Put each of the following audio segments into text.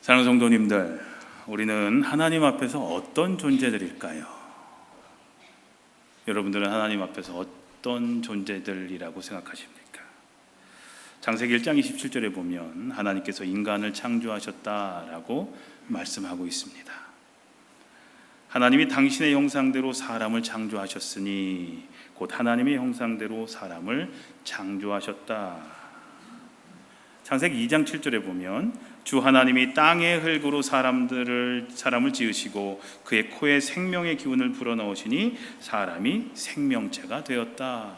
사랑하는 성도님들, 우리는 하나님 앞에서 어떤 존재들일까요? 여러분들은 하나님 앞에서 어떤 존재들이라고 생각하십니까? 창세기 1장 27절에 보면 하나님께서 인간을 창조하셨다라고 말씀하고 있습니다. 하나님이 당신의 형상대로 사람을 창조하셨으니 곧 하나님의 형상대로 사람을 창조하셨다. 창세기 2장 7절에 보면 주 하나님이 땅의 흙으로 사람을 지으시고 그의 코에 생명의 기운을 불어넣으시니 사람이 생명체가 되었다.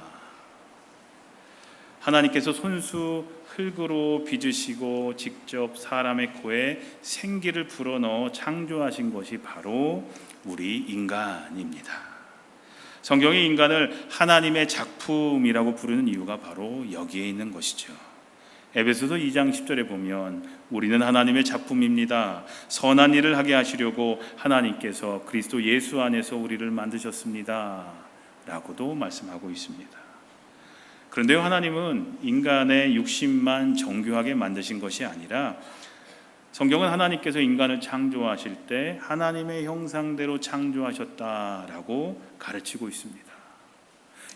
하나님께서 손수 흙으로 빚으시고 직접 사람의 코에 생기를 불어넣어 창조하신 것이 바로 우리 인간입니다. 성경이 인간을 하나님의 작품이라고 부르는 이유가 바로 여기에 있는 것이죠. 에베소서 2장 10절에 보면 우리는 하나님의 작품입니다. 선한 일을 하게 하시려고 하나님께서 그리스도 예수 안에서 우리를 만드셨습니다 라고도 말씀하고 있습니다. 그런데요, 하나님은 인간의 육신만 정교하게 만드신 것이 아니라 성경은 하나님께서 인간을 창조하실 때 하나님의 형상대로 창조하셨다라고 가르치고 있습니다.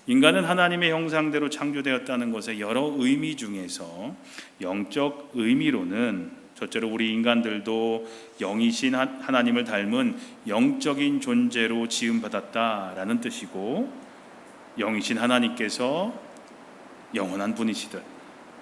인간은 하나님의 형상대로 창조되었다는 것의 여러 의미 중에서 영적 의미로는 첫째로 우리 인간들도 영이신 하나님을 닮은 영적인 존재로 지음받았다라는 뜻이고, 영이신 하나님께서 영원한 분이시듯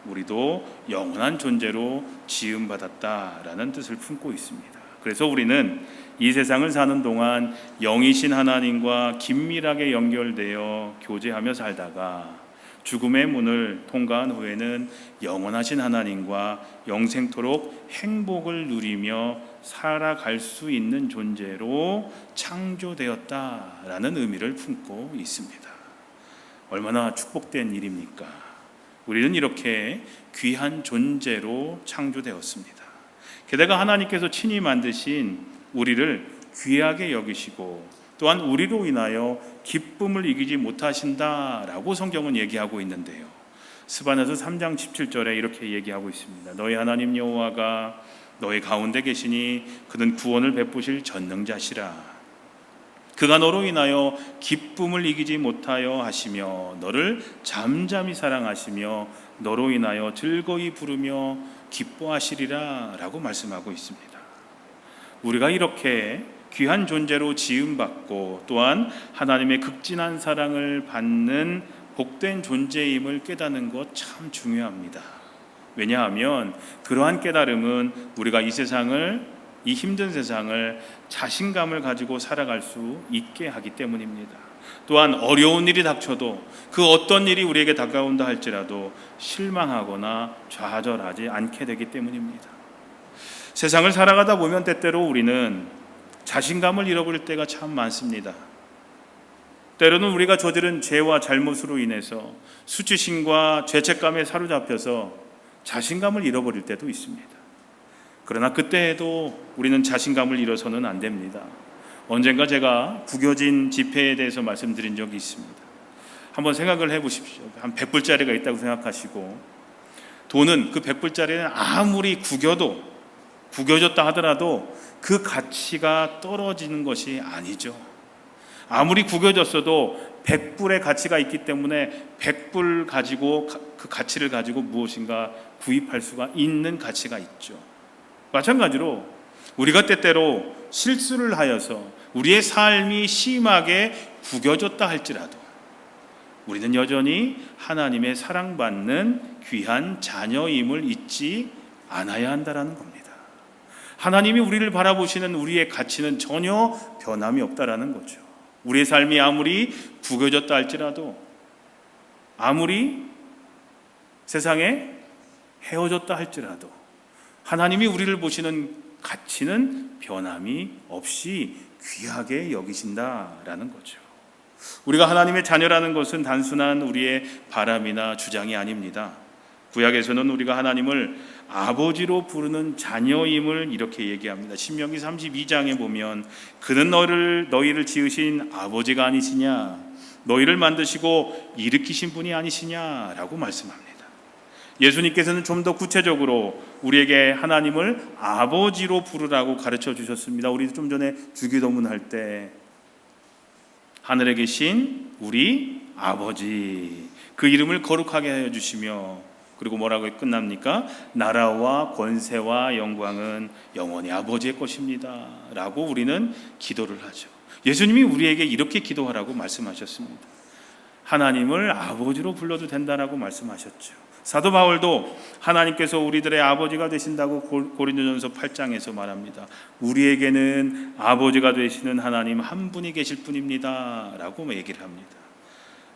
우리도 영원한 존재로 지음받았다라는 뜻을 품고 있습니다. 그래서 우리는 이 세상을 사는 동안 영이신 하나님과 긴밀하게 연결되어 교제하며 살다가 죽음의 문을 통과한 후에는 영원하신 하나님과 영생토록 행복을 누리며 살아갈 수 있는 존재로 창조되었다라는 의미를 품고 있습니다. 얼마나 축복된 일입니까? 우리는 이렇게 귀한 존재로 창조되었습니다. 게다가 하나님께서 친히 만드신 우리를 귀하게 여기시고 또한 우리로 인하여 기쁨을 이기지 못하신다라고 성경은 얘기하고 있는데요, 스바냐서 3장 17절에 이렇게 얘기하고 있습니다. 너희 하나님 여호와가 너희 가운데 계시니 그는 구원을 베푸실 전능자시라. 그가 너로 인하여 기쁨을 이기지 못하여 하시며 너를 잠잠히 사랑하시며 너로 인하여 즐거이 부르며 기뻐하시리라 라고 말씀하고 있습니다. 우리가 이렇게 귀한 존재로 지음받고 또한 하나님의 극진한 사랑을 받는 복된 존재임을 깨닫는 것 참 중요합니다. 왜냐하면 그러한 깨달음은 우리가 이 힘든 세상을 자신감을 가지고 살아갈 수 있게 하기 때문입니다. 또한 어려운 일이 닥쳐도 그 어떤 일이 우리에게 다가온다 할지라도 실망하거나 좌절하지 않게 되기 때문입니다. 세상을 살아가다 보면 때때로 우리는 자신감을 잃어버릴 때가 참 많습니다. 때로는 우리가 저지른 죄와 잘못으로 인해서 수치심과 죄책감에 사로잡혀서 자신감을 잃어버릴 때도 있습니다. 그러나 그때에도 우리는 자신감을 잃어서는 안 됩니다. 언젠가 제가 구겨진 지폐에 대해서 말씀드린 적이 있습니다. 한번 생각을 해보십시오. 한 100불짜리가 있다고 생각하시고, 돈은 그 100불짜리는 아무리 구겨졌다 하더라도 그 가치가 떨어지는 것이 아니죠. 아무리 구겨졌어도 100불의 가치가 있기 때문에 100불 가지고 그 가치를 가지고 무엇인가 구입할 수가 있는 가치가 있죠. 마찬가지로 우리가 때때로 실수를 하여서 우리의 삶이 심하게 구겨졌다 할지라도 우리는 여전히 하나님의 사랑받는 귀한 자녀임을 잊지 않아야 한다는 겁니다. 하나님이 우리를 바라보시는 우리의 가치는 전혀 변함이 없다는 거죠. 우리의 삶이 아무리 구겨졌다 할지라도, 아무리 세상에 헤어졌다 할지라도 하나님이 우리를 보시는 가치는 변함이 없이 귀하게 여기신다라는 거죠. 우리가 하나님의 자녀라는 것은 단순한 우리의 바람이나 주장이 아닙니다. 구약에서는 우리가 하나님을 아버지로 부르는 자녀임을 이렇게 얘기합니다. 신명기 32장에 보면 그는 너희를 지으신 아버지가 아니시냐, 너희를 만드시고 일으키신 분이 아니시냐라고 말씀합니다. 예수님께서는 좀 더 구체적으로 우리에게 하나님을 아버지로 부르라고 가르쳐 주셨습니다. 우리 좀 전에 주기도문 할 때 하늘에 계신 우리 아버지, 그 이름을 거룩하게 하여 주시며, 그리고 뭐라고 끝납니까? 나라와 권세와 영광은 영원히 아버지의 것입니다 라고 우리는 기도를 하죠. 예수님이 우리에게 이렇게 기도하라고 말씀하셨습니다. 하나님을 아버지로 불러도 된다라고 말씀하셨죠. 사도 바울도 하나님께서 우리들의 아버지가 되신다고 고린도전서 8장에서 말합니다. 우리에게는 아버지가 되시는 하나님 한 분이 계실 뿐입니다 라고 얘기를 합니다.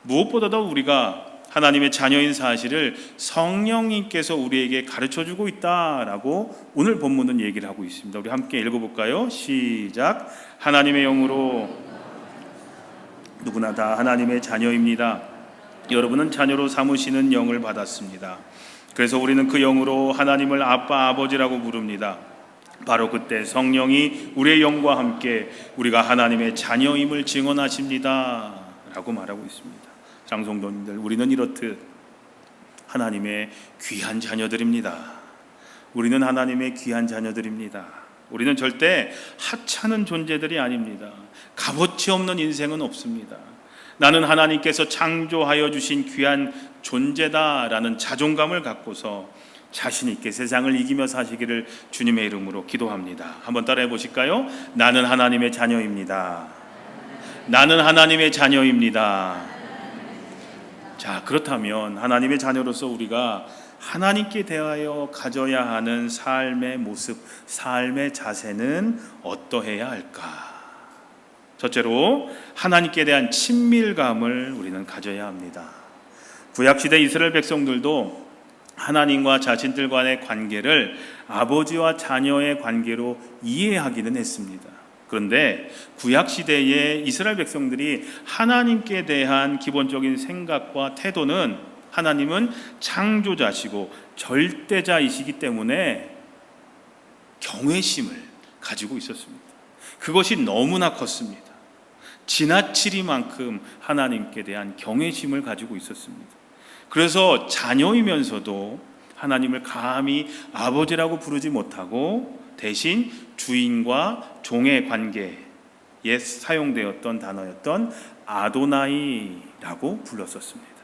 무엇보다도 우리가 하나님의 자녀인 사실을 성령님께서 우리에게 가르쳐주고 있다라고 오늘 본문은 얘기를 하고 있습니다. 우리 함께 읽어볼까요? 시작. 하나님의 영으로 누구나 다 하나님의 자녀입니다. 여러분은 자녀로 삼으시는 영을 받았습니다. 그래서 우리는 그 영으로 하나님을 아빠, 아버지라고 부릅니다. 바로 그때 성령이 우리의 영과 함께 우리가 하나님의 자녀임을 증언하십니다 라고 말하고 있습니다. 장성도님들, 우리는 이렇듯 하나님의 귀한 자녀들입니다. 우리는 하나님의 귀한 자녀들입니다. 우리는 절대 하찮은 존재들이 아닙니다. 값어치 없는 인생은 없습니다. 나는 하나님께서 창조하여 주신 귀한 존재다라는 자존감을 갖고서 자신 있게 세상을 이기며 사시기를 주님의 이름으로 기도합니다. 한번 따라해 보실까요? 나는 하나님의 자녀입니다. 나는 하나님의 자녀입니다. 자, 그렇다면 하나님의 자녀로서 우리가 하나님께 대하여 가져야 하는 삶의 모습, 삶의 자세는 어떠해야 할까? 첫째로 하나님께 대한 친밀감을 우리는 가져야 합니다. 구약시대 이스라엘 백성들도 하나님과 자신들 간의 관계를 아버지와 자녀의 관계로 이해하기는 했습니다. 그런데 구약시대의 이스라엘 백성들이 하나님께 대한 기본적인 생각과 태도는 하나님은 창조자시고 절대자이시기 때문에 경외심을 가지고 있었습니다. 그것이 너무나 컸습니다. 지나치리만큼 하나님께 대한 경외심을 가지고 있었습니다. 그래서 자녀이면서도 하나님을 감히 아버지라고 부르지 못하고 대신 주인과 종의 관계에 사용되었던 단어였던 아도나이라고 불렀었습니다.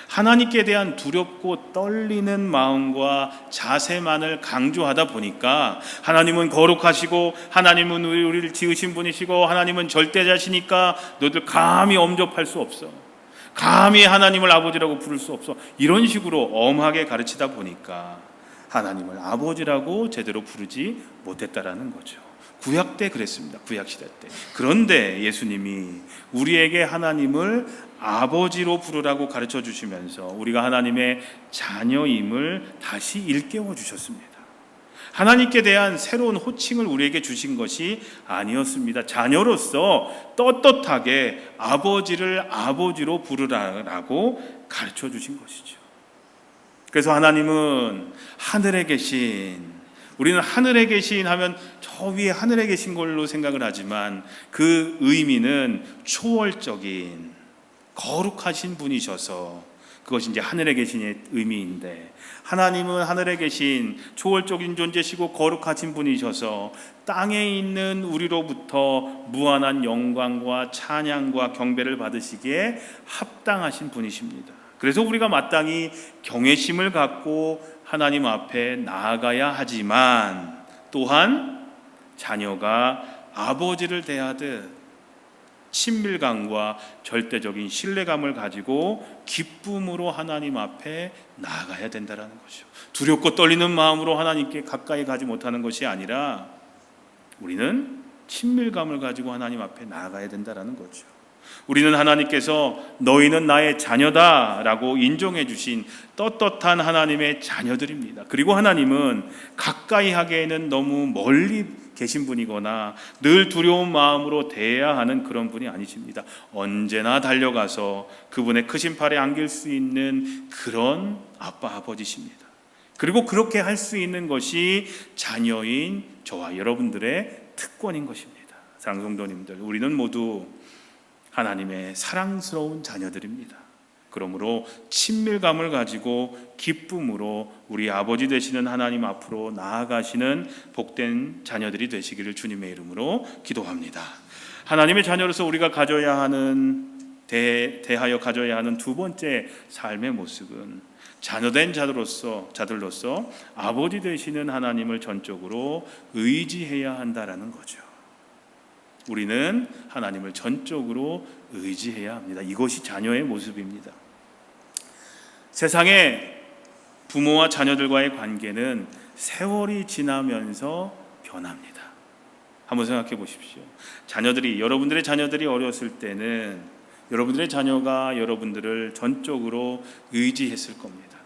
하나님께 대한 두렵고 떨리는 마음과 자세만을 강조하다 보니까 하나님은 거룩하시고 하나님은 우리를 지으신 분이시고 하나님은 절대자시니까 너희들 감히 엄접할 수 없어, 감히 하나님을 아버지라고 부를 수 없어, 이런 식으로 엄하게 가르치다 보니까 하나님을 아버지라고 제대로 부르지 못했다라는 거죠. 구약 때 그랬습니다. 구약시대 때. 그런데 예수님이 우리에게 하나님을 아버지로 부르라고 가르쳐 주시면서 우리가 하나님의 자녀임을 다시 일깨워 주셨습니다. 하나님께 대한 새로운 호칭을 우리에게 주신 것이 아니었습니다. 자녀로서 떳떳하게 아버지를 아버지로 부르라고 가르쳐 주신 것이죠. 그래서 하나님은 하늘에 계신, 우리는 하늘에 계신 하면 저 위에 하늘에 계신 걸로 생각을 하지만 그 의미는 초월적인 거룩하신 분이셔서 그것이 이제 하늘에 계신의 의미인데, 하나님은 하늘에 계신 초월적인 존재시고 거룩하신 분이셔서 땅에 있는 우리로부터 무한한 영광과 찬양과 경배를 받으시기에 합당하신 분이십니다. 그래서 우리가 마땅히 경외심을 갖고 하나님 앞에 나아가야 하지만 또한 자녀가 아버지를 대하듯 친밀감과 절대적인 신뢰감을 가지고 기쁨으로 하나님 앞에 나아가야 된다는 거죠. 두렵고 떨리는 마음으로 하나님께 가까이 가지 못하는 것이 아니라 우리는 친밀감을 가지고 하나님 앞에 나아가야 된다는 거죠. 우리는 하나님께서 너희는 나의 자녀다 라고 인정해 주신 떳떳한 하나님의 자녀들입니다. 그리고 하나님은 가까이 하기에는 너무 멀리 계신 분이거나 늘 두려운 마음으로 대해야 하는 그런 분이 아니십니다. 언제나 달려가서 그분의 크신 팔에 안길 수 있는 그런 아빠 아버지십니다. 그리고 그렇게 할 수 있는 것이 자녀인 저와 여러분들의 특권인 것입니다. 사랑성도님들, 우리는 모두 하나님의 사랑스러운 자녀들입니다. 그러므로 친밀감을 가지고 기쁨으로 우리 아버지 되시는 하나님 앞으로 나아가시는 복된 자녀들이 되시기를 주님의 이름으로 기도합니다. 하나님의 자녀로서 우리가 가져야 하는 대하여 가져야 하는 두 번째 삶의 모습은 자녀된 자들로서 아버지 되시는 하나님을 전적으로 의지해야 한다라는 거죠. 우리는 하나님을 전적으로 의지해야 합니다. 이것이 자녀의 모습입니다. 세상의 부모와 자녀들과의 관계는 세월이 지나면서 변합니다. 한번 생각해 보십시오. 여러분들의 자녀들이 어렸을 때는 여러분들의 자녀가 여러분들을 전적으로 의지했을 겁니다.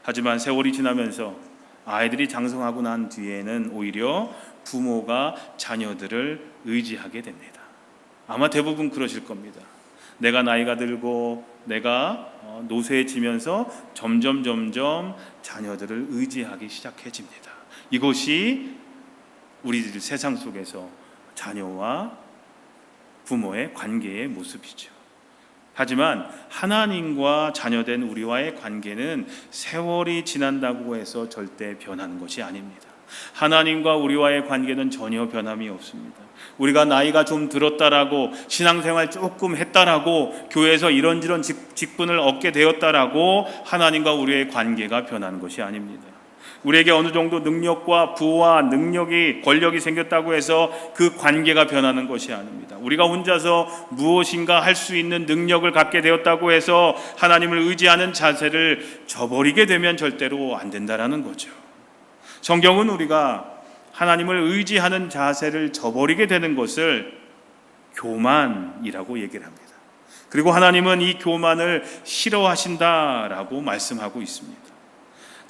하지만 세월이 지나면서 아이들이 장성하고 난 뒤에는 오히려 부모가 자녀들을 의지하게 됩니다. 아마 대부분 그러실 겁니다. 내가 나이가 들고 내가 노쇠해지면서 점점 자녀들을 의지하기 시작해집니다. 이것이 우리들 세상 속에서 자녀와 부모의 관계의 모습이죠. 하지만 하나님과 자녀된 우리와의 관계는 세월이 지난다고 해서 절대 변하는 것이 아닙니다. 하나님과 우리와의 관계는 전혀 변함이 없습니다. 우리가 나이가 좀 들었다라고 신앙생활 조금 했다라고 교회에서 이런저런 직분을 얻게 되었다라고 하나님과 우리의 관계가 변하는 것이 아닙니다. 우리에게 어느 정도 능력과 부와 능력이 권력이 생겼다고 해서 그 관계가 변하는 것이 아닙니다. 우리가 혼자서 무엇인가 할 수 있는 능력을 갖게 되었다고 해서 하나님을 의지하는 자세를 저버리게 되면 절대로 안 된다라는 거죠. 성경은 우리가 하나님을 의지하는 자세를 저버리게 되는 것을 교만이라고 얘기를 합니다. 그리고 하나님은 이 교만을 싫어하신다라고 말씀하고 있습니다.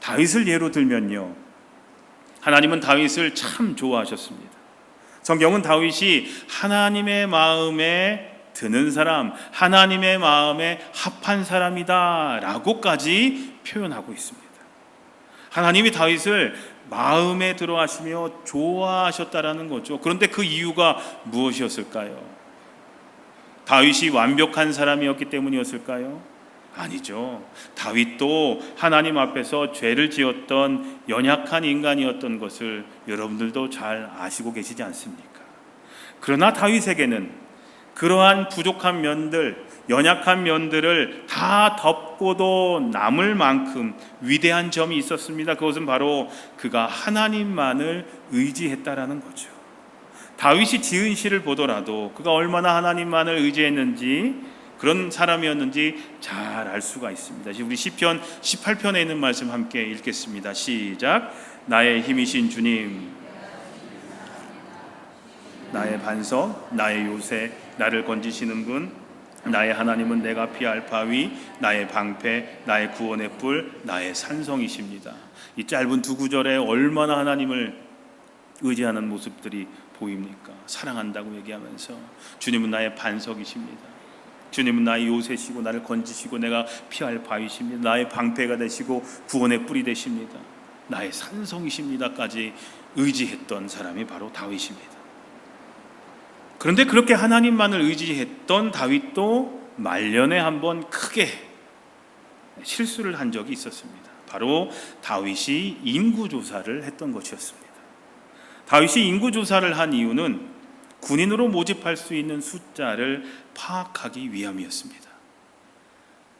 다윗을 예로 들면요, 하나님은 다윗을 참 좋아하셨습니다. 성경은 다윗이 하나님의 마음에 드는 사람, 하나님의 마음에 합한 사람이다 라고까지 표현하고 있습니다. 하나님이 다윗을 마음에 들어 하시며 좋아하셨다라는 거죠. 그런데 그 이유가 무엇이었을까요? 다윗이 완벽한 사람이었기 때문이었을까요? 아니죠. 다윗도 하나님 앞에서 죄를 지었던 연약한 인간이었던 것을 여러분들도 잘 아시고 계시지 않습니까? 그러나 다윗에게는 그러한 부족한 면들, 연약한 면들을 다 덮고도 남을 만큼 위대한 점이 있었습니다. 그것은 바로 그가 하나님만을 의지했다라는 거죠. 다윗이 지은 시를 보더라도 그가 얼마나 하나님만을 의지했는지, 그런 사람이었는지 잘 알 수가 있습니다. 우리 시편 18편에 있는 말씀 함께 읽겠습니다. 시작. 나의 힘이신 주님, 나의 반석, 나의 요새, 나를 건지시는 분, 나의 하나님은 내가 피할 바위, 나의 방패, 나의 구원의 뿔, 나의 산성이십니다. 이 짧은 두 구절에 얼마나 하나님을 의지하는 모습들이 보입니까? 사랑한다고 얘기하면서 주님은 나의 반석이십니다. 주님은 나의 요새시고 나를 건지시고 내가 피할 바위십니다. 나의 방패가 되시고 구원의 뿔이 되십니다. 나의 산성이십니다까지 의지했던 사람이 바로 다윗입니다. 그런데 그렇게 하나님만을 의지했던 다윗도 말년에 한번 크게 실수를 한 적이 있었습니다. 바로 다윗이 인구조사를 했던 것이었습니다. 다윗이 인구조사를 한 이유는 군인으로 모집할 수 있는 숫자를 파악하기 위함이었습니다.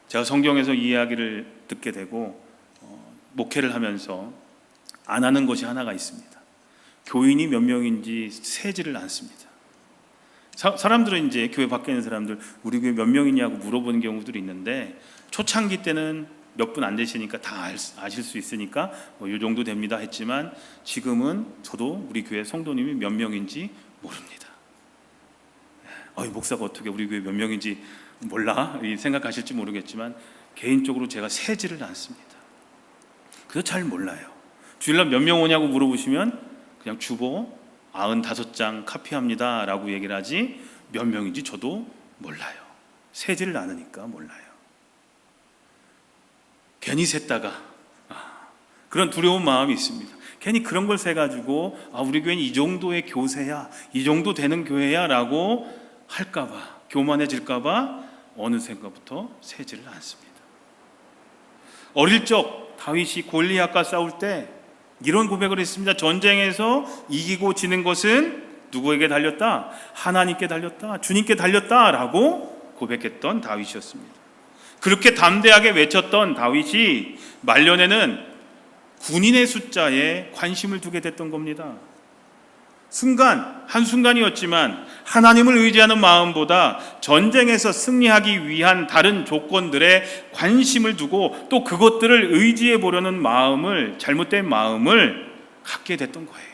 제가 성경에서 이 이야기를 듣게 되고 목회를 하면서 안 하는 것이 하나가 있습니다. 교인이 몇 명인지 세지를 않습니다. 사람들은 이제 교회 밖에 있는 사람들 우리 교회 몇 명이냐고 물어보는 경우들이 있는데, 초창기 때는 몇 분 안 되시니까 다 아실 수 있으니까 이 정도 됩니다 했지만, 지금은 저도 우리 교회 성도님이 몇 명인지 모릅니다. 목사가 어떻게 우리 교회 몇 명인지 몰라? 생각하실지 모르겠지만 개인적으로 제가 세지를 않습니다. 그래서 잘 몰라요. 주일날 몇 명 오냐고 물어보시면 그냥 주보 95장 카피합니다 라고 얘기를 하지 몇 명인지 저도 몰라요. 세지를 않으니까 몰라요. 괜히 셌다가 그런 두려운 마음이 있습니다. 괜히 그런 걸 세가지고 우리 교회는 이 정도의 교세야, 이 정도 되는 교회야 라고 할까봐, 교만해질까봐 어느샌가부터 새지를 않습니다. 어릴 적 다윗이 골리앗과 싸울 때 이런 고백을 했습니다. 전쟁에서 이기고 지는 것은 누구에게 달렸다? 하나님께 달렸다. 주님께 달렸다라고 고백했던 다윗이었습니다. 그렇게 담대하게 외쳤던 다윗이 말년에는 군인의 숫자에 관심을 두게 됐던 겁니다. 한순간이었지만 하나님을 의지하는 마음보다 전쟁에서 승리하기 위한 다른 조건들에 관심을 두고 또 그것들을 의지해 보려는 잘못된 마음을 갖게 됐던 거예요.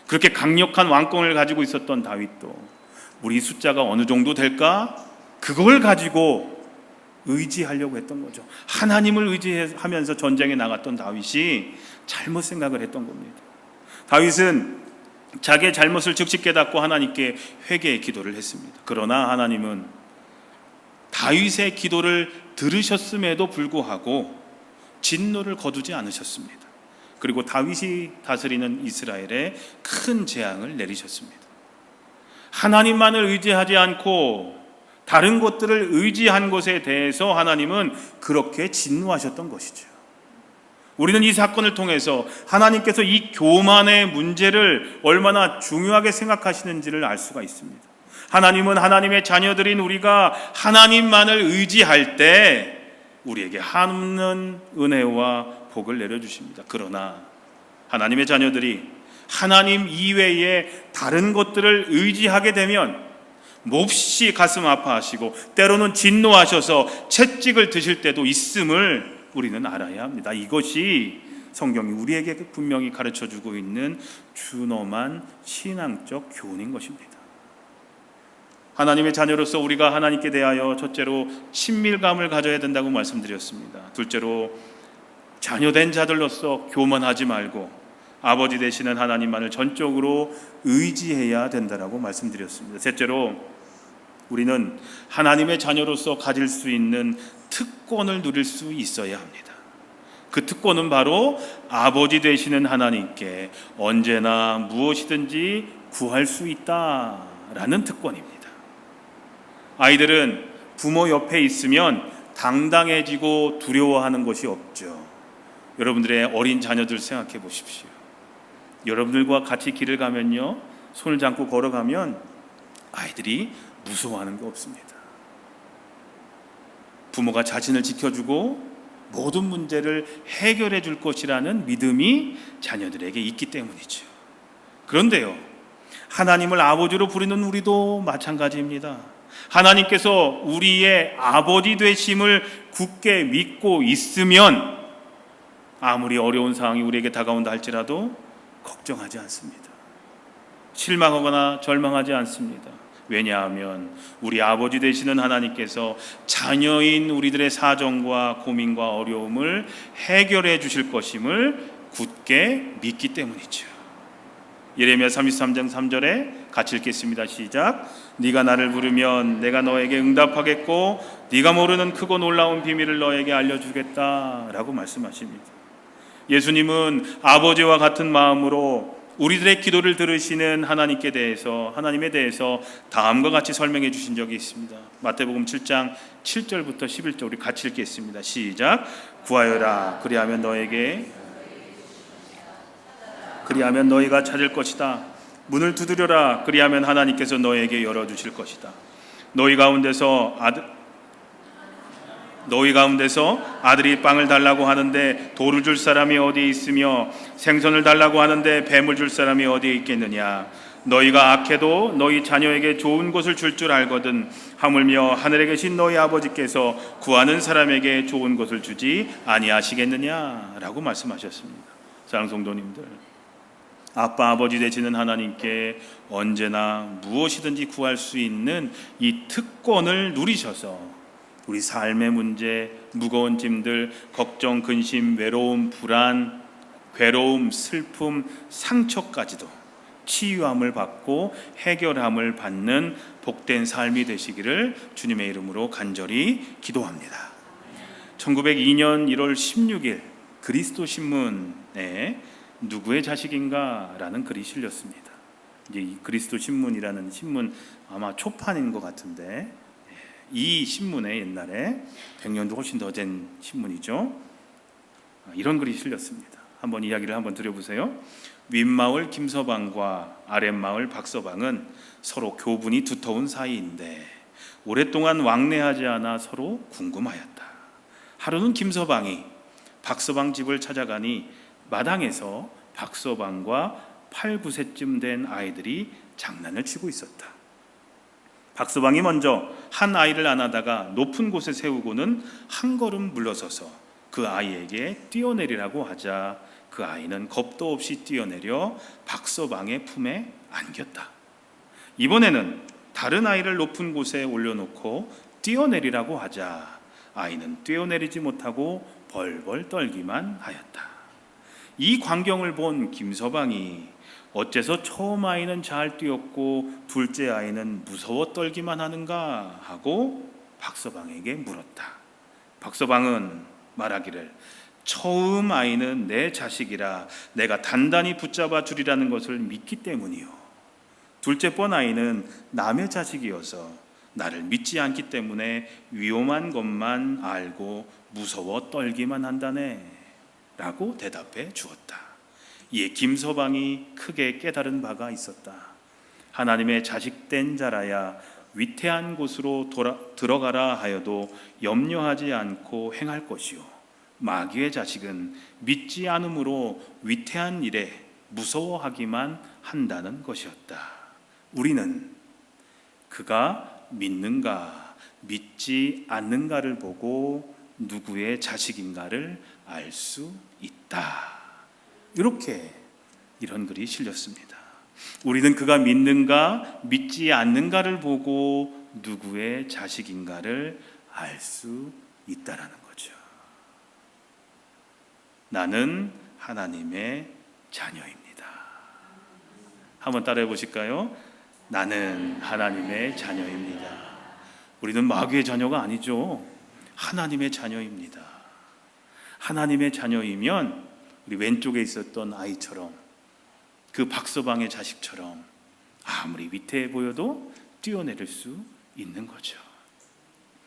그렇게 강력한 왕권을 가지고 있었던 다윗도 우리 숫자가 어느 정도 될까? 그걸 가지고 의지하려고 했던 거죠. 하나님을 의지하면서 전쟁에 나갔던 다윗이 잘못 생각을 했던 겁니다. 다윗은 자기의 잘못을 즉시 깨닫고 하나님께 회개의 기도를 했습니다. 그러나 하나님은 다윗의 기도를 들으셨음에도 불구하고 진노를 거두지 않으셨습니다. 그리고 다윗이 다스리는 이스라엘에 큰 재앙을 내리셨습니다. 하나님만을 의지하지 않고 다른 것들을 의지한 것에 대해서 하나님은 그렇게 진노하셨던 것이죠. 우리는 이 사건을 통해서 하나님께서 이 교만의 문제를 얼마나 중요하게 생각하시는지를 알 수가 있습니다. 하나님은 하나님의 자녀들인 우리가 하나님만을 의지할 때 우리에게 한없는 은혜와 복을 내려주십니다. 그러나 하나님의 자녀들이 하나님 이외에 다른 것들을 의지하게 되면 몹시 가슴 아파하시고 때로는 진노하셔서 채찍을 드실 때도 있음을 우리는 알아야 합니다. 이것이 성경이 우리에게 분명히 가르쳐주고 있는 준엄한 신앙적 교훈인 것입니다. 하나님의 자녀로서 우리가 하나님께 대하여 첫째로 친밀감을 가져야 된다고 말씀드렸습니다. 둘째로 자녀된 자들로서 교만하지 말고 아버지 되시는 하나님만을 전적으로 의지해야 된다고 말씀드렸습니다. 셋째로 우리는 하나님의 자녀로서 가질 수 있는 특권을 누릴 수 있어야 합니다. 그 특권은 바로 아버지 되시는 하나님께 언제나 무엇이든지 구할 수 있다라는 특권입니다. 아이들은 부모 옆에 있으면 당당해지고 두려워하는 것이 없죠. 여러분들의 어린 자녀들 생각해 보십시오. 여러분들과 같이 길을 가면요, 손을 잡고 걸어가면 아이들이 무서워하는 게 없습니다. 부모가 자신을 지켜주고 모든 문제를 해결해 줄 것이라는 믿음이 자녀들에게 있기 때문이죠. 그런데요, 하나님을 아버지로 부르는 우리도 마찬가지입니다. 하나님께서 우리의 아버지 되심을 굳게 믿고 있으면 아무리 어려운 상황이 우리에게 다가온다 할지라도 걱정하지 않습니다. 실망하거나 절망하지 않습니다. 왜냐하면 우리 아버지 되시는 하나님께서 자녀인 우리들의 사정과 고민과 어려움을 해결해 주실 것임을 굳게 믿기 때문이죠. 예레미야 33장 3절에 같이 읽겠습니다. 시작. 네가 나를 부르면 내가 너에게 응답하겠고 네가 모르는 크고 놀라운 비밀을 너에게 알려주겠다 라고 말씀하십니다. 예수님은 아버지와 같은 마음으로 우리들의 기도를 들으시는 하나님에 대해서 다음과 같이 설명해 주신 적이 있습니다. 마태복음 7장 7절부터 11절 우리 같이 읽겠습니다. 시작. 구하여라 그리하면 너희가 찾을 것이다. 문을 두드려라 그리하면 하나님께서 너에게 열어주실 것이다. 너희 가운데서 아들이 빵을 달라고 하는데 돌을 줄 사람이 어디에 있으며 생선을 달라고 하는데 뱀을 줄 사람이 어디에 있겠느냐. 너희가 악해도 너희 자녀에게 좋은 것을 줄 알거든 하물며 하늘에 계신 너희 아버지께서 구하는 사람에게 좋은 것을 주지 아니하시겠느냐 라고 말씀하셨습니다. 사랑하는 성도님들, 아빠 아버지 되시는 하나님께 언제나 무엇이든지 구할 수 있는 이 특권을 누리셔서 우리 삶의 문제, 무거운 짐들, 걱정, 근심, 외로움, 불안, 괴로움, 슬픔, 상처까지도 치유함을 받고 해결함을 받는 복된 삶이 되시기를 주님의 이름으로 간절히 기도합니다. 1902년 1월 16일 그리스도 신문에 누구의 자식인가 라는 글이 실렸습니다. 이제 이 그리스도 신문이라는 신문 아마 초판인 것 같은데 이 신문에 옛날에 100년도 훨씬 더 된 신문이죠. 이런 글이 실렸습니다. 한번 이야기를 한번 들어보세요. 윗마을 김서방과 아랫마을 박서방은 서로 교분이 두터운 사이인데 오랫동안 왕래하지 않아 서로 궁금하였다. 하루는 김서방이 박서방 집을 찾아가니 마당에서 박서방과 8, 9세쯤 된 아이들이 장난을 치고 있었다. 박서방이 먼저 한 아이를 안아다가 높은 곳에 세우고는 한 걸음 물러서서 그 아이에게 뛰어내리라고 하자 그 아이는 겁도 없이 뛰어내려 박서방의 품에 안겼다. 이번에는 다른 아이를 높은 곳에 올려놓고 뛰어내리라고 하자 아이는 뛰어내리지 못하고 벌벌 떨기만 하였다. 이 광경을 본 김서방이 어째서 처음 아이는 잘 뛰었고 둘째 아이는 무서워 떨기만 하는가 하고 박서방에게 물었다. 박서방은 말하기를 처음 아이는 내 자식이라 내가 단단히 붙잡아 주리라는 것을 믿기 때문이요. 둘째 번 아이는 남의 자식이어서 나를 믿지 않기 때문에 위험한 것만 알고 무서워 떨기만 한다네 라고 대답해 주었다. 이에 김서방이 크게 깨달은 바가 있었다. 하나님의 자식된 자라야 위태한 곳으로 들어가라 하여도 염려하지 않고 행할 것이요 마귀의 자식은 믿지 않으므로 위태한 일에 무서워하기만 한다는 것이었다. 우리는 그가 믿는가 믿지 않는가를 보고 누구의 자식인가를 알 수 있다. 이렇게 이런 글이 실렸습니다. 우리는 그가 믿는가 믿지 않는가를 보고 누구의 자식인가를 알 수 있다라는 거죠. 나는 하나님의 자녀입니다. 한번 따라해 보실까요? 나는 하나님의 자녀입니다. 우리는 마귀의 자녀가 아니죠. 하나님의 자녀입니다. 하나님의 자녀이면 우리 왼쪽에 있었던 아이처럼 그 박서방의 자식처럼 아무리 위태해 보여도 뛰어내릴 수 있는 거죠.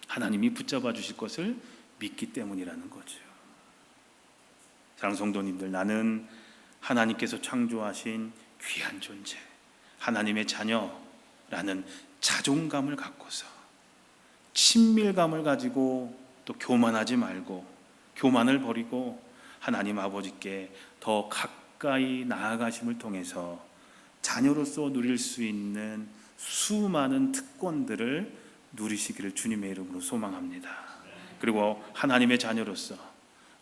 하나님이 붙잡아 주실 것을 믿기 때문이라는 거죠. 사랑하는 성도님들, 나는 하나님께서 창조하신 귀한 존재, 하나님의 자녀라는 자존감을 갖고서 친밀감을 가지고 또 교만하지 말고 교만을 버리고 하나님 아버지께 더 가까이 나아가심을 통해서 자녀로서 누릴 수 있는 수많은 특권들을 누리시기를 주님의 이름으로 소망합니다. 그리고 하나님의 자녀로서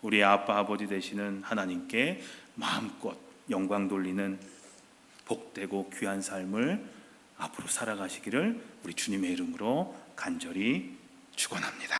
우리 아빠 아버지 되시는 하나님께 마음껏 영광 돌리는 복되고 귀한 삶을 앞으로 살아가시기를 우리 주님의 이름으로 간절히 축원합니다.